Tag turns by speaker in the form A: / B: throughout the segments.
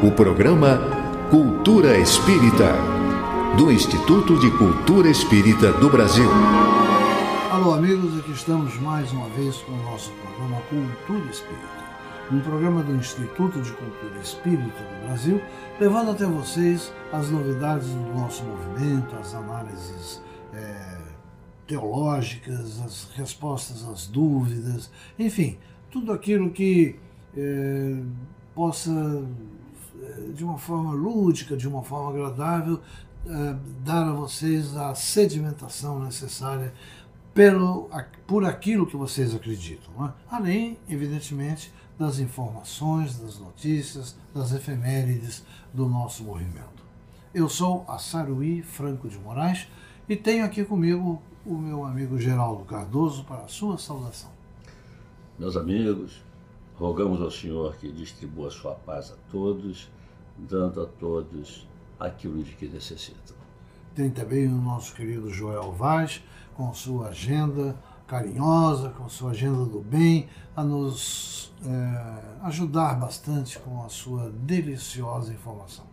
A: o programa Cultura Espírita, do Instituto de Cultura Espírita do Brasil.
B: Alô, amigos, aqui estamos mais uma vez com o nosso programa Cultura Espírita, um programa do Instituto de Cultura Espírita do Brasil, levando até vocês as novidades do nosso movimento, as análises teológicas, as respostas às dúvidas, enfim, tudo aquilo que possa, de uma forma lúdica, de uma forma agradável, dar a vocês a sedimentação necessária por aquilo que vocês acreditam, não é? Além, evidentemente, das informações, das notícias, das efemérides do nosso movimento. Eu sou Assaruí Franco de Moraes e tenho aqui comigo o meu amigo Geraldo Cardoso para a sua saudação.
C: Meus amigos, rogamos ao Senhor que distribua a sua paz a todos, dando a todos aquilo de que necessitam.
B: Tem também o nosso querido Joel Vaz, com sua agenda carinhosa, com sua agenda do bem, a nos ajudar bastante com a sua deliciosa informação.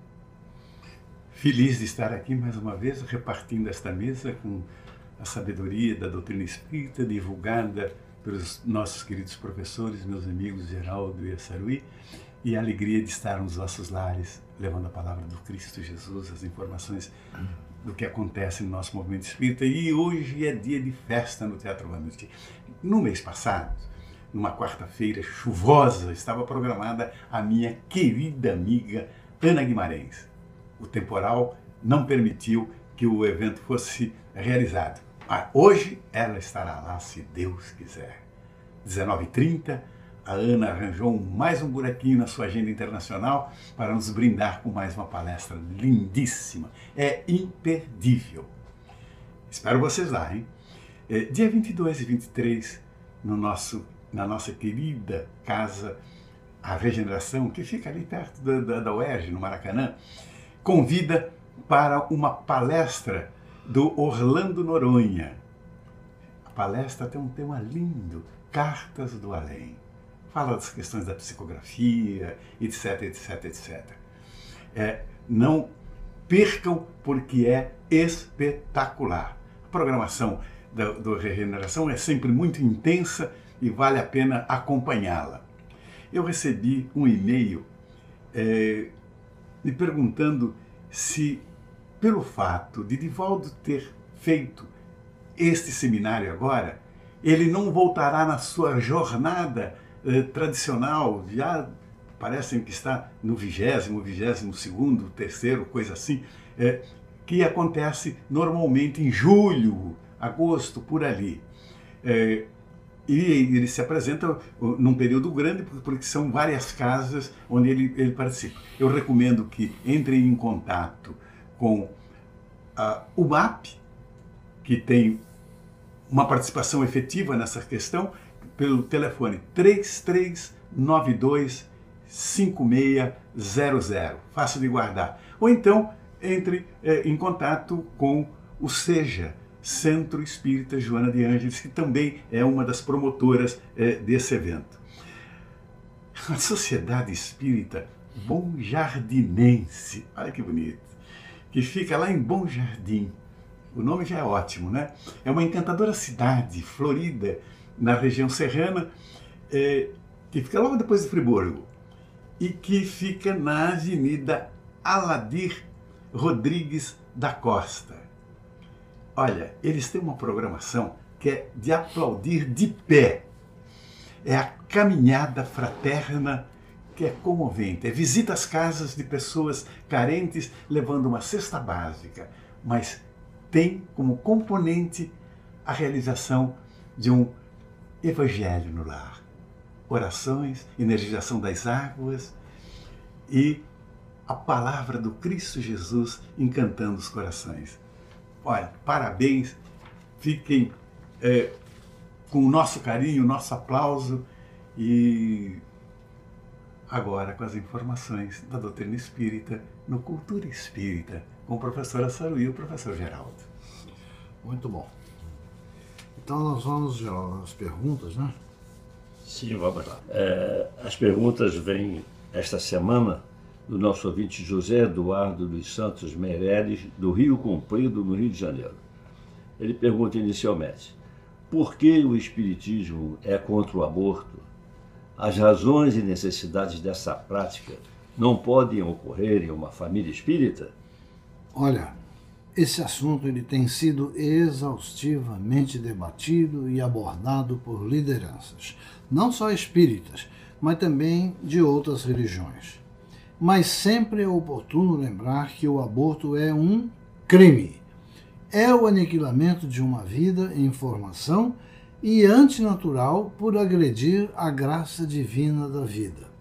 D: Feliz de estar aqui mais uma vez, repartindo esta mesa com a sabedoria da doutrina espírita, divulgada pelos nossos queridos professores, meus amigos Geraldo e Assaruí, e a alegria de estar nos nossos lares, levando a palavra do Cristo Jesus, as informações do que acontece no nosso movimento espírita. E hoje é dia de festa no Teatro Vanucci. No mês passado, numa quarta-feira chuvosa, estava programada a minha querida amiga Ana Guimarães. O temporal não permitiu que o evento fosse realizado. Hoje ela estará lá, se Deus quiser. 19h30, a Ana arranjou mais um buraquinho na sua agenda internacional para nos brindar com mais uma palestra lindíssima. É imperdível. Espero vocês lá, hein? Dia 22 e 23, na nossa querida casa, a Regeneração, que fica ali perto da UERJ, no Maracanã, convida para uma palestra do Orlando Noronha. A palestra tem um tema lindo, Cartas do Além. Fala das questões da psicografia, etc, etc, etc. Não percam, porque é espetacular. A programação do Regeneração é sempre muito intensa e vale a pena acompanhá-la. Eu recebi um e-mail me perguntando se, pelo fato de Divaldo ter feito este seminário agora, ele não voltará na sua jornada tradicional, já parecem que está no 20º, 22º, terceiro, coisa assim, que acontece normalmente em julho, agosto, por ali. E ele se apresenta num período grande, porque são várias casas onde ele participa. Eu recomendo que entrem em contato com o MAP, que tem uma participação efetiva nessa questão, pelo telefone 3392-5600, fácil de guardar. Ou então, entre em contato com o SEJA, Centro Espírita Joana de Ângeles, que também é uma das promotoras desse evento. A Sociedade Espírita Bom Jardinense, olha que bonito, que fica lá em Bom Jardim. O nome já é ótimo, né? É uma encantadora cidade, florida, na região serrana, que fica logo depois de Friburgo, e que fica na Avenida Aladir Rodrigues da Costa. Olha, eles têm uma programação que é de aplaudir de pé. É a caminhada fraterna, que é comovente. É visita às casas de pessoas carentes, levando uma cesta básica, mas tem como componente a realização de um evangelho no lar. Orações, energização das águas e a palavra do Cristo Jesus encantando os corações. Olha, parabéns, fiquem com o nosso carinho, o nosso aplauso, e agora com as informações da doutrina espírita no Cultura Espírita, com o professor Assaruí e o professor Geraldo.
B: Muito bom. Então nós vamos, Geraldo, às perguntas, né?
C: Sim, vamos lá. As perguntas vêm esta semana do nosso ouvinte José Eduardo dos Santos Meireles, do Rio Comprido, no Rio de Janeiro. Ele pergunta inicialmente: por que o Espiritismo é contra o aborto? As razões e necessidades dessa prática não podem ocorrer em uma família espírita?
B: Olha, esse assunto ele tem sido exaustivamente debatido e abordado por lideranças, não só espíritas, mas também de outras religiões. Mas sempre é oportuno lembrar que o aborto é um crime. É o aniquilamento de uma vida em formação e antinatural por agredir a graça divina da vida.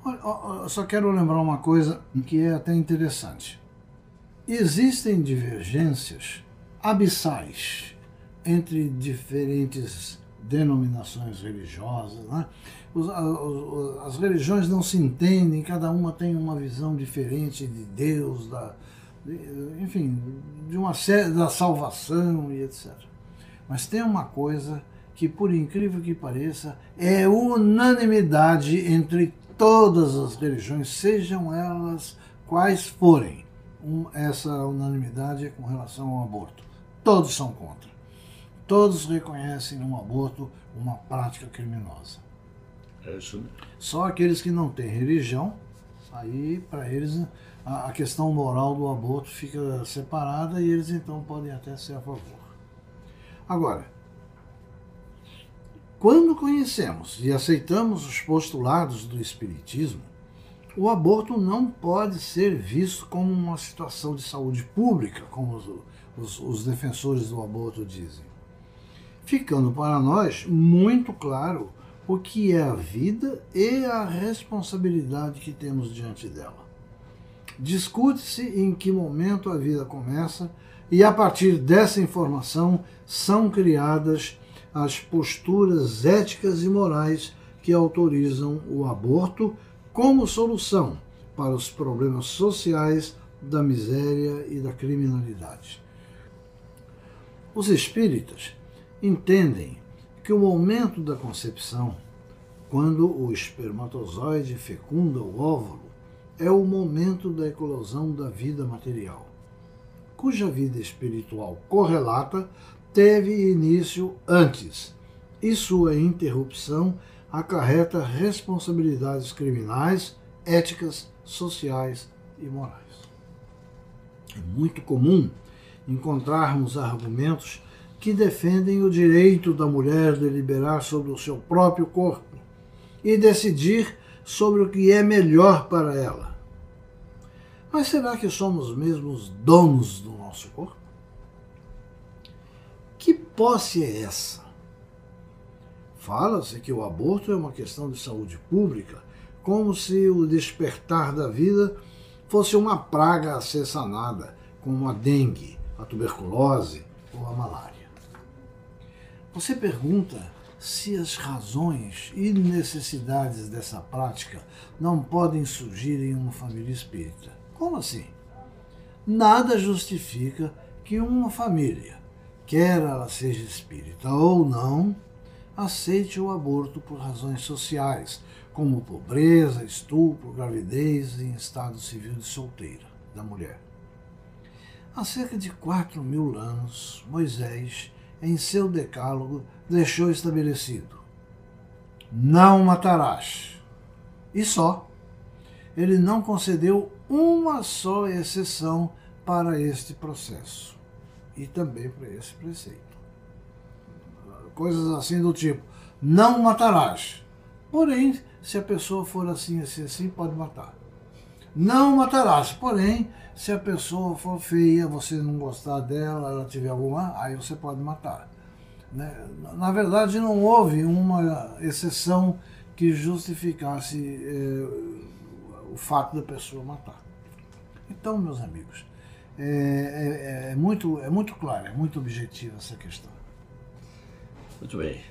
B: Eu só quero lembrar uma coisa que é até interessante. Existem divergências abissais entre diferentes denominações religiosas, né? As religiões não se entendem, cada uma tem uma visão diferente de Deus, enfim, da salvação e etc. Mas tem uma coisa que, por incrível que pareça, é unanimidade entre todas as religiões, sejam elas quais forem. Essa unanimidade é com relação ao aborto. Todos são contra. Todos reconhecem no aborto uma prática criminosa.
C: É isso mesmo.
B: Só aqueles que não têm religião, aí para eles a questão moral do aborto fica separada e eles então podem até ser a favor. Agora, quando conhecemos e aceitamos os postulados do Espiritismo, o aborto não pode ser visto como uma situação de saúde pública, como os defensores do aborto dizem. Ficando para nós muito claro o que é a vida e a responsabilidade que temos diante dela. Discute-se em que momento a vida começa e, a partir dessa informação, são criadas as posturas éticas e morais que autorizam o aborto como solução para os problemas sociais da miséria e da criminalidade. Os espíritas entendem que o momento da concepção, quando o espermatozoide fecunda o óvulo, é o momento da eclosão da vida material, cuja vida espiritual correlata teve início antes, e sua interrupção acarreta responsabilidades criminais, éticas, sociais e morais. É muito comum encontrarmos argumentos que defendem o direito da mulher deliberar sobre o seu próprio corpo e decidir sobre o que é melhor para ela. Mas será que somos mesmo os donos do nosso corpo? Que posse é essa? Fala-se que o aborto é uma questão de saúde pública, como se o despertar da vida fosse uma praga a ser sanada, como a dengue, a tuberculose ou a malária. Você pergunta se as razões e necessidades dessa prática não podem surgir em uma família espírita. Como assim? Nada justifica que uma família, quer ela seja espírita ou não, aceite o aborto por razões sociais, como pobreza, estupro, gravidez e estado civil de solteira da mulher. Há cerca de 4.000 anos, Moisés, em seu decálogo, deixou estabelecido: não matarás. E só. Ele não concedeu uma só exceção para este processo e também para esse preceito. Coisas assim do tipo: não matarás. Porém, se a pessoa for assim, pode matar. Não matarás. Porém, se a pessoa for feia, você não gostar dela, ela tiver alguma, aí você pode matar. Né? Na verdade, não houve uma exceção que justificasse o fato da pessoa matar. Então, meus amigos, é muito claro, é muito objetiva essa questão.
C: Muito bem.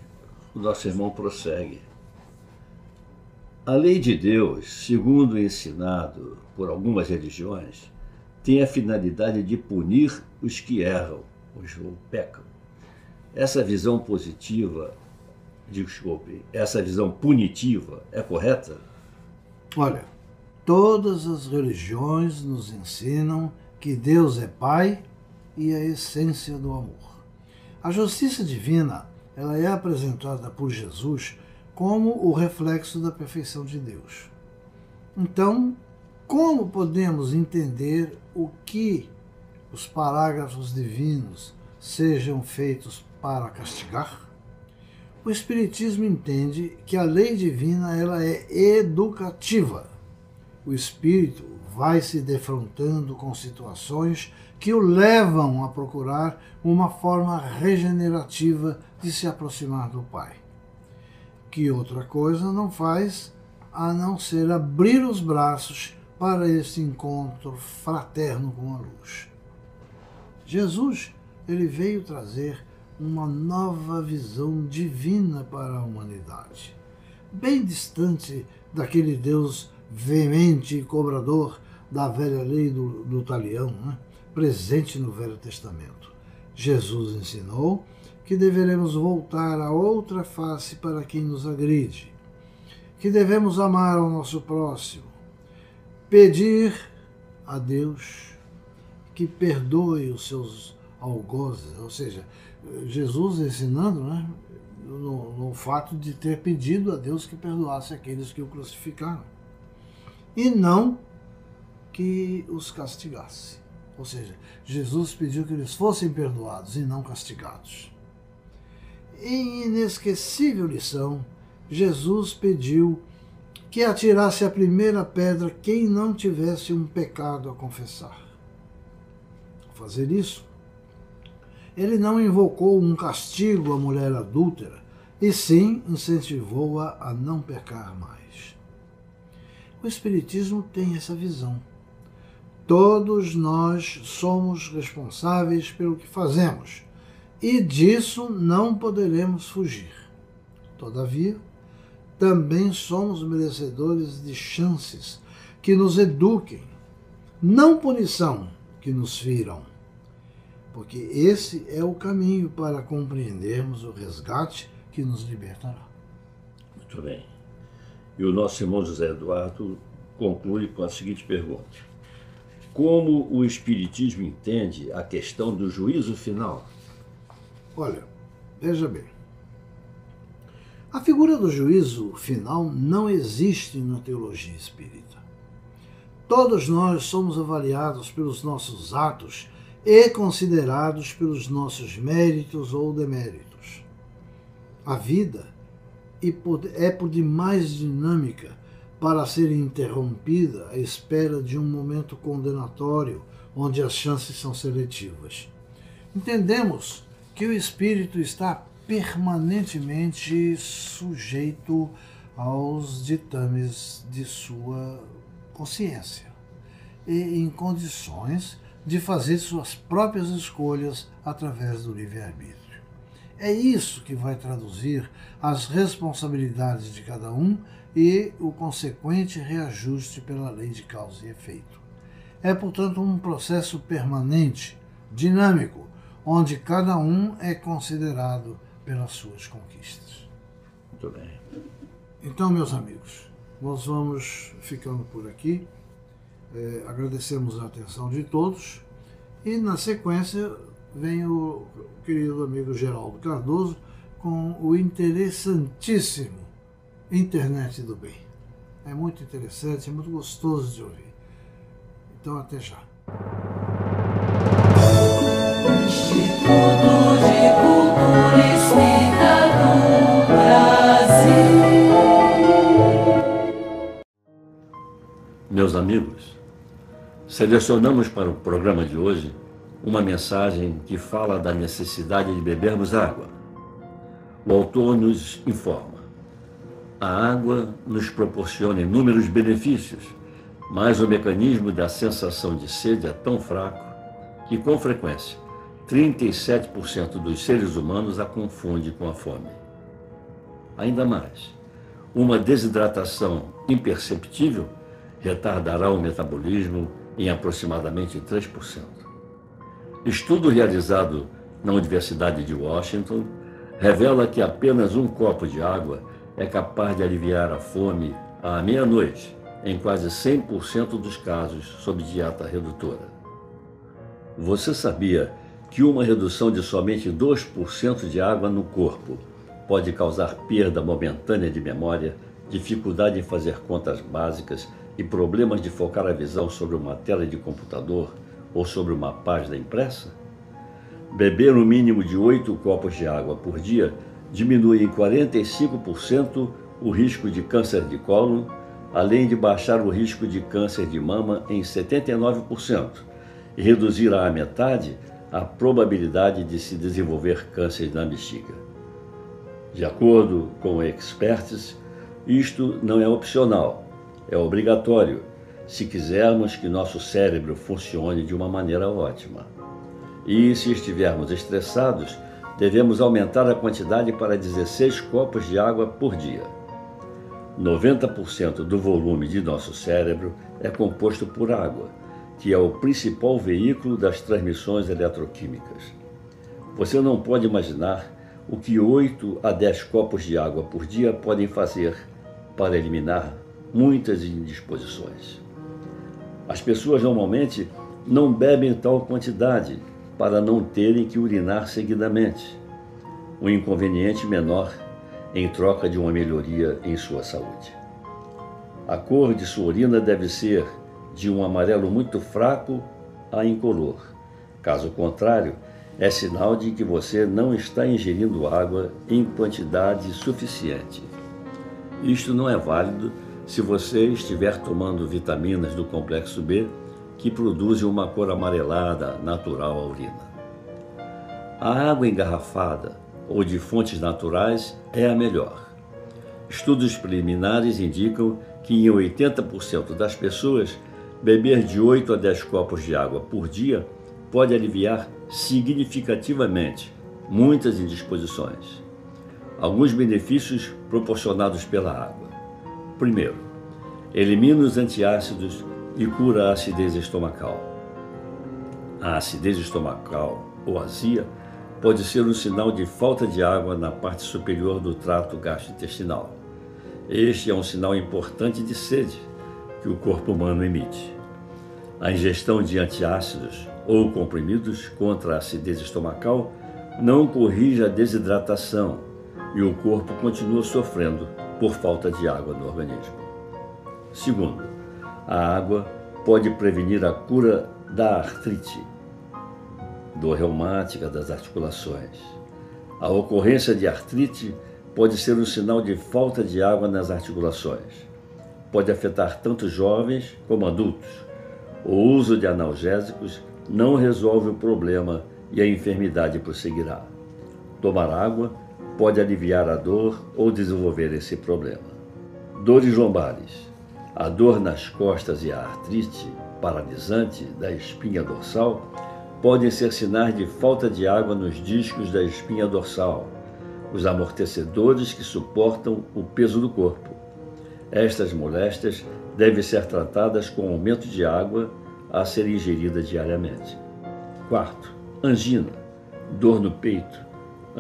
C: O nosso irmão prossegue. A lei de Deus, segundo ensinado por algumas religiões, tem a finalidade de punir os que erram, os que pecam. Essa visão punitiva é correta?
B: Olha, Todas as religiões nos ensinam que Deus é Pai e a essência do amor. A justiça divina, ela é apresentada por Jesus como o reflexo da perfeição de Deus. Então, como podemos entender o que os parágrafos divinos sejam feitos para castigar? O Espiritismo entende que a lei divina ela é educativa. O espírito vai se defrontando com situações que o levam a procurar uma forma regenerativa de se aproximar do Pai. Que outra coisa não faz a não ser abrir os braços para esse encontro fraterno com a luz. Jesus, ele veio trazer uma nova visão divina para a humanidade, bem distante daquele Deus veemente e cobrador da velha lei do talião, presente no Velho Testamento. Jesus ensinou que deveremos voltar a outra face para quem nos agride, que devemos amar ao nosso próximo, pedir a Deus que perdoe os seus algozes, ou seja, Jesus ensinando no fato de ter pedido a Deus que perdoasse aqueles que o crucificaram, e não que os castigasse. Ou seja, Jesus pediu que eles fossem perdoados e não castigados. Em inesquecível lição, Jesus pediu que atirasse a primeira pedra quem não tivesse um pecado a confessar. Ao fazer isso, ele não invocou um castigo à mulher adúltera, e sim incentivou-a a não pecar mais. O Espiritismo tem essa visão. Todos nós somos responsáveis pelo que fazemos, e disso não poderemos fugir. Todavia, também somos merecedores de chances que nos eduquem, não punição que nos firam, porque esse é o caminho para compreendermos o resgate que nos libertará.
C: Muito bem. E o nosso irmão José Eduardo conclui com a seguinte pergunta: como o Espiritismo entende a questão do juízo final?
B: Olha, veja bem. A figura do juízo final não existe na teologia espírita. Todos nós somos avaliados pelos nossos atos e considerados pelos nossos méritos ou deméritos. A vida é por demais dinâmica para ser interrompida à espera de um momento condenatório, onde as chances são seletivas. Entendemos que o espírito está permanentemente sujeito aos ditames de sua consciência e em condições de fazer suas próprias escolhas através do livre-arbítrio. É isso que vai traduzir as responsabilidades de cada um e o consequente reajuste pela lei de causa e efeito. É, portanto, um processo permanente, dinâmico, onde cada um é considerado pelas suas conquistas.
C: Muito bem.
B: Então, meus amigos, nós vamos ficando por aqui. Agradecemos a atenção de todos e, na sequência, vem o querido amigo Geraldo Cardoso com o interessantíssimo Internet do Bem. É muito interessante, é muito gostoso de ouvir. Então, até já.
E: Instituto de Cultura Espírita do Brasil.
C: Meus amigos, selecionamos para o programa de hoje uma mensagem que fala da necessidade de bebermos água. O autor nos informa: a água nos proporciona inúmeros benefícios, mas o mecanismo da sensação de sede é tão fraco que, com frequência, 37% dos seres humanos a confunde com a fome. Ainda mais, uma desidratação imperceptível retardará o metabolismo em aproximadamente 3%. Estudo realizado na Universidade de Washington revela que apenas um copo de água é capaz de aliviar a fome à meia-noite em quase 100% dos casos sob dieta redutora. Você sabia que uma redução de somente 2% de água no corpo pode causar perda momentânea de memória, dificuldade em fazer contas básicas e problemas de focar a visão sobre uma tela de computador ou sobre uma página impressa? Beber um mínimo de 8 copos de água por dia diminui em 45% o risco de câncer de cólon, além de baixar o risco de câncer de mama em 79% e reduzir à metade a probabilidade de se desenvolver câncer na bexiga. De acordo com experts, isto não é opcional, é obrigatório, se quisermos que nosso cérebro funcione de uma maneira ótima. E se estivermos estressados, devemos aumentar a quantidade para 16 copos de água por dia. 90% do volume de nosso cérebro é composto por água, que é o principal veículo das transmissões eletroquímicas. Você não pode imaginar o que 8 a 10 copos de água por dia podem fazer para eliminar muitas indisposições. As pessoas normalmente não bebem tal quantidade para não terem que urinar seguidamente, um inconveniente menor em troca de uma melhoria em sua saúde. A cor de sua urina deve ser de um amarelo muito fraco a incolor. Caso contrário, é sinal de que você não está ingerindo água em quantidade suficiente. Isto não é válido se você estiver tomando vitaminas do complexo B, que produzem uma cor amarelada natural à urina. A água engarrafada ou de fontes naturais é a melhor. Estudos preliminares indicam que em 80% das pessoas, beber de 8 a 10 copos de água por dia pode aliviar significativamente muitas indisposições. Alguns benefícios proporcionados pela água. Primeiro, elimina os antiácidos e cura a acidez estomacal. A acidez estomacal ou azia pode ser um sinal de falta de água na parte superior do trato gastrointestinal. Este é um sinal importante de sede que o corpo humano emite. A ingestão de antiácidos ou comprimidos contra a acidez estomacal não corrige a desidratação e o corpo continua sofrendo por falta de água no organismo. Segundo, a água pode prevenir a cura da artrite, dor reumática das articulações. A ocorrência de artrite pode ser um sinal de falta de água nas articulações. Pode afetar tanto jovens como adultos. O uso de analgésicos não resolve o problema e a enfermidade prosseguirá. Tomar água pode aliviar a dor ou desenvolver esse problema. Dores lombares. A dor nas costas e a artrite paralisante da espinha dorsal podem ser sinais de falta de água nos discos da espinha dorsal, os amortecedores que suportam o peso do corpo. Estas moléstias devem ser tratadas com aumento de água a ser ingerida diariamente. Quarto, angina, dor no peito,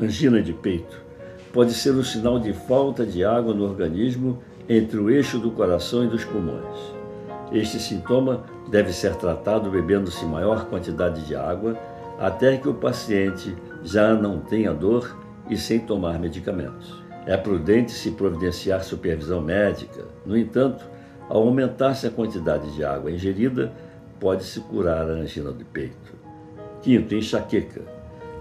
C: angina de peito, pode ser um sinal de falta de água no organismo entre o eixo do coração e dos pulmões. Este sintoma deve ser tratado bebendo-se maior quantidade de água até que o paciente já não tenha dor e sem tomar medicamentos. É prudente se providenciar supervisão médica. No entanto, ao aumentar-se a quantidade de água ingerida, pode-se curar a angina de peito. Quinto, enxaqueca.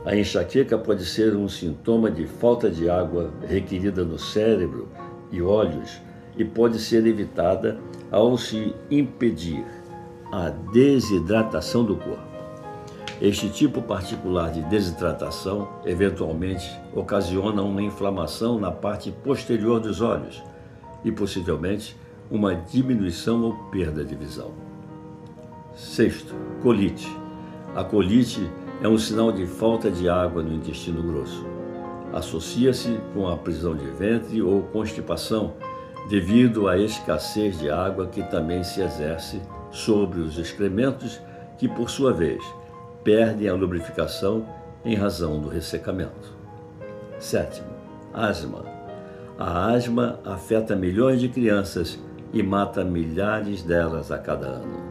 C: A enxaqueca pode ser um sintoma de falta de água requerida no cérebro e olhos e pode ser evitada ao se impedir a desidratação do corpo. Este tipo particular de desidratação eventualmente ocasiona uma inflamação na parte posterior dos olhos e possivelmente uma diminuição ou perda de visão. Sexto, colite. A colite é um sinal de falta de água no intestino grosso. Associa-se com a prisão de ventre ou constipação devido à escassez de água que também se exerce sobre os excrementos que, por sua vez, perdem a lubrificação em razão do ressecamento. Sétimo, asma. A asma afeta milhões de crianças e mata milhares delas a cada ano.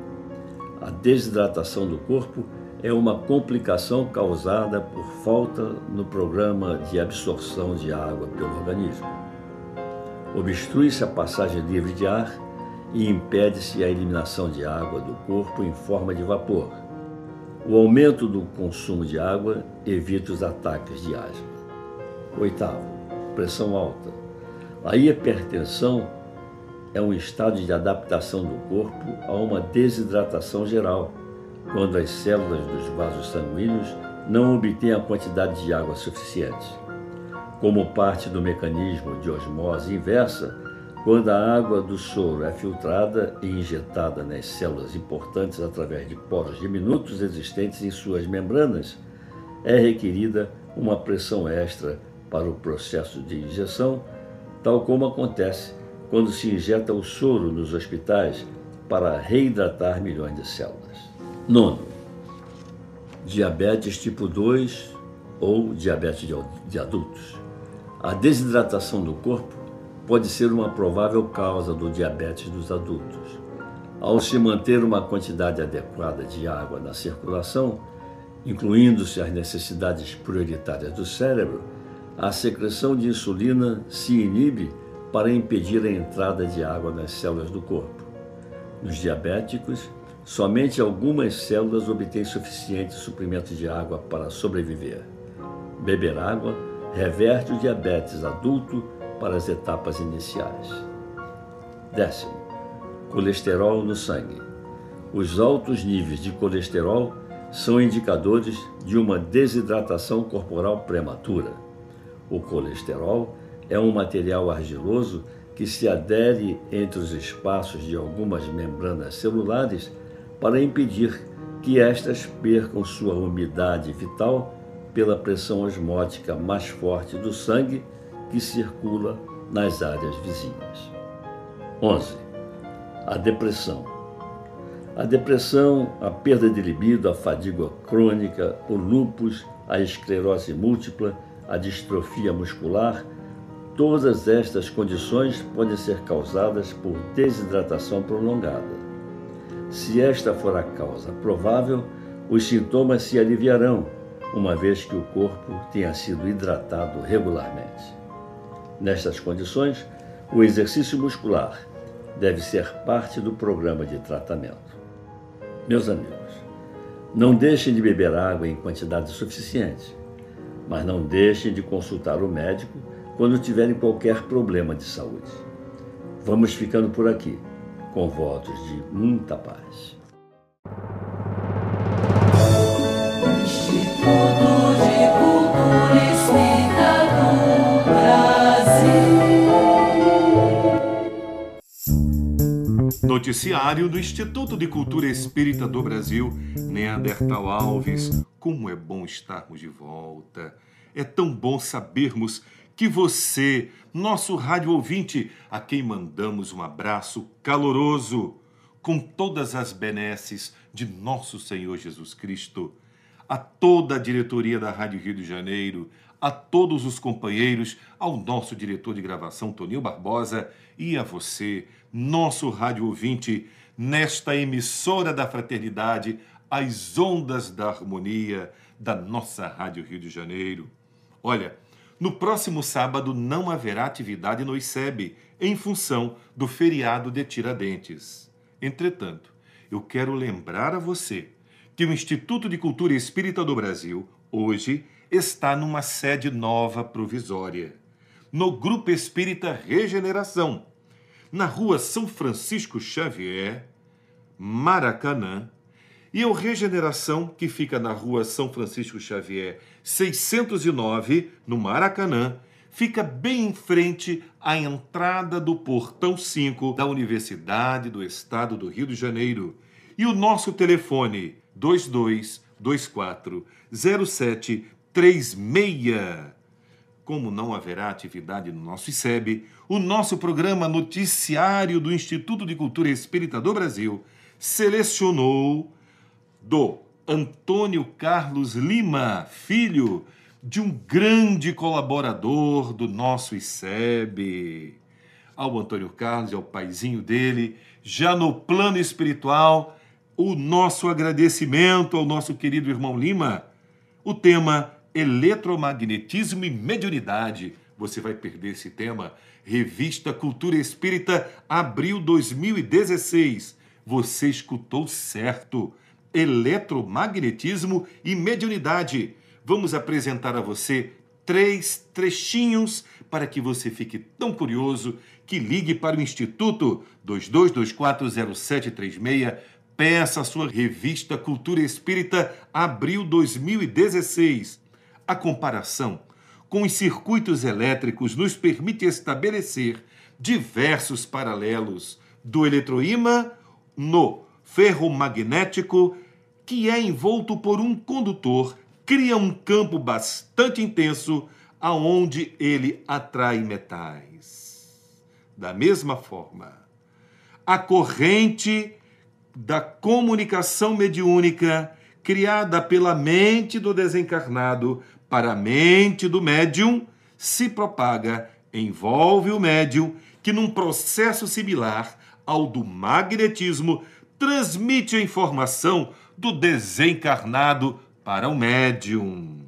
C: A desidratação do corpo é uma complicação causada por falta no programa de absorção de água pelo organismo. Obstrui-se a passagem livre de ar e impede-se a eliminação de água do corpo em forma de vapor. O aumento do consumo de água evita os ataques de asma. 8º, pressão alta. A hipertensão é um estado de adaptação do corpo a uma desidratação geral, quando as células dos vasos sanguíneos não obtêm a quantidade de água suficiente. Como parte do mecanismo de osmose inversa, quando a água do soro é filtrada e injetada nas células importantes através de poros diminutos existentes em suas membranas, é requerida uma pressão extra para o processo de injeção, tal como acontece quando se injeta o soro nos hospitais para reidratar milhões de células. 9º, diabetes tipo 2 ou diabetes de adultos. A desidratação do corpo pode ser uma provável causa do diabetes dos adultos. Ao se manter uma quantidade adequada de água na circulação, incluindo-se as necessidades prioritárias do cérebro, a secreção de insulina se inibe para impedir a entrada de água nas células do corpo. Nos diabéticos, somente algumas células obtêm suficiente suprimento de água para sobreviver. Beber água reverte o diabetes adulto para as etapas iniciais. 10º, colesterol no sangue. Os altos níveis de colesterol são indicadores de uma desidratação corporal prematura. O colesterol é um material argiloso que se adere entre os espaços de algumas membranas celulares para impedir que estas percam sua umidade vital pela pressão osmótica mais forte do sangue que circula nas áreas vizinhas. 11. A depressão. A depressão, a perda de libido, a fadiga crônica, o lúpus, a esclerose múltipla, a distrofia muscular, todas estas condições podem ser causadas por desidratação prolongada. Se esta for a causa provável, os sintomas se aliviarão, uma vez que o corpo tenha sido hidratado regularmente. Nestas condições, o exercício muscular deve ser parte do programa de tratamento. Meus amigos, não deixem de beber água em quantidade suficiente, mas não deixem de consultar o médico quando tiverem qualquer problema de saúde. Vamos ficando por aqui, com votos de muita paz.
E: Instituto de Cultura Espírita do Brasil.
F: Noticiário do Instituto de Cultura Espírita do Brasil, Neandertal Alves. Como é bom estarmos de volta. É tão bom sabermos que você, nosso rádio ouvinte, a quem mandamos um abraço caloroso, com todas as benesses de nosso Senhor Jesus Cristo, a toda a diretoria da Rádio Rio de Janeiro, a todos os companheiros, ao nosso diretor de gravação, Tonil Barbosa, e a você, nosso rádio ouvinte, nesta emissora da fraternidade, as ondas da harmonia da nossa Rádio Rio de Janeiro. Olha, no próximo sábado não haverá atividade no ICEB, em função do feriado de Tiradentes. Entretanto, eu quero lembrar a você que o Instituto de Cultura Espírita do Brasil, hoje, está numa sede nova provisória, no Grupo Espírita Regeneração, na Rua São Francisco Xavier, Maracanã, e o Regeneração, que fica na Rua São Francisco Xavier, 609, no Maracanã, fica bem em frente à entrada do Portão 5 da Universidade do Estado do Rio de Janeiro. E o nosso telefone, 2224-0736. Como não haverá atividade no nosso ICEB, o nosso programa noticiário do Instituto de Cultura Espírita do Brasil selecionou do Antônio Carlos Lima, filho de um grande colaborador do nosso ICEB. ao Antônio Carlos e ao paizinho dele. Já no plano espiritual, o nosso agradecimento ao nosso querido irmão Lima. O tema eletromagnetismo e mediunidade. Você vai perder esse tema. Revista Cultura Espírita, abril 2016. Você escutou certo. Eletromagnetismo e mediunidade. Vamos apresentar a você 3 trechinhos para que você fique tão curioso que ligue para o Instituto 22240736. Peça a sua Revista Cultura Espírita, abril 2016. A comparação com os circuitos elétricos nos permite estabelecer diversos paralelos do eletroímã no ferromagnético, que é envolto por um condutor, cria um campo bastante intenso aonde ele atrai metais. Da mesma forma, a corrente da comunicação mediúnica criada pela mente do desencarnado para a mente do médium se propaga, envolve o médium, que num processo similar ao do magnetismo transmite a informação do desencarnado para o médium.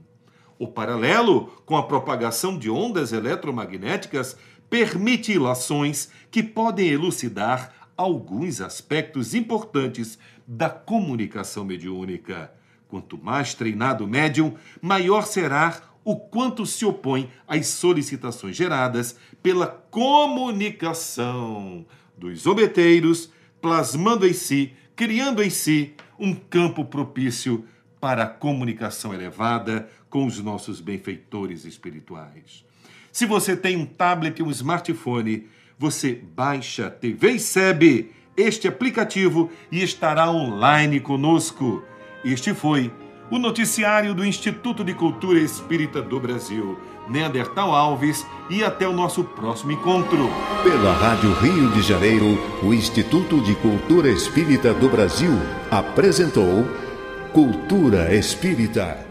F: O paralelo com a propagação de ondas eletromagnéticas permite ilações que podem elucidar alguns aspectos importantes da comunicação mediúnica. Quanto mais treinado o médium, maior será o quanto se opõe às solicitações geradas pela comunicação dos zombeteiros, plasmando em si, criando em si um campo propício para a comunicação elevada com os nossos benfeitores espirituais. Se você tem um tablet e um smartphone, você baixa TV ICEB, este aplicativo, e estará online conosco. Este foi o noticiário do Instituto de Cultura Espírita do Brasil, Neandertal Alves, e até o nosso próximo encontro.
A: Pela Rádio Rio de Janeiro, o Instituto de Cultura Espírita do Brasil apresentou Cultura Espírita.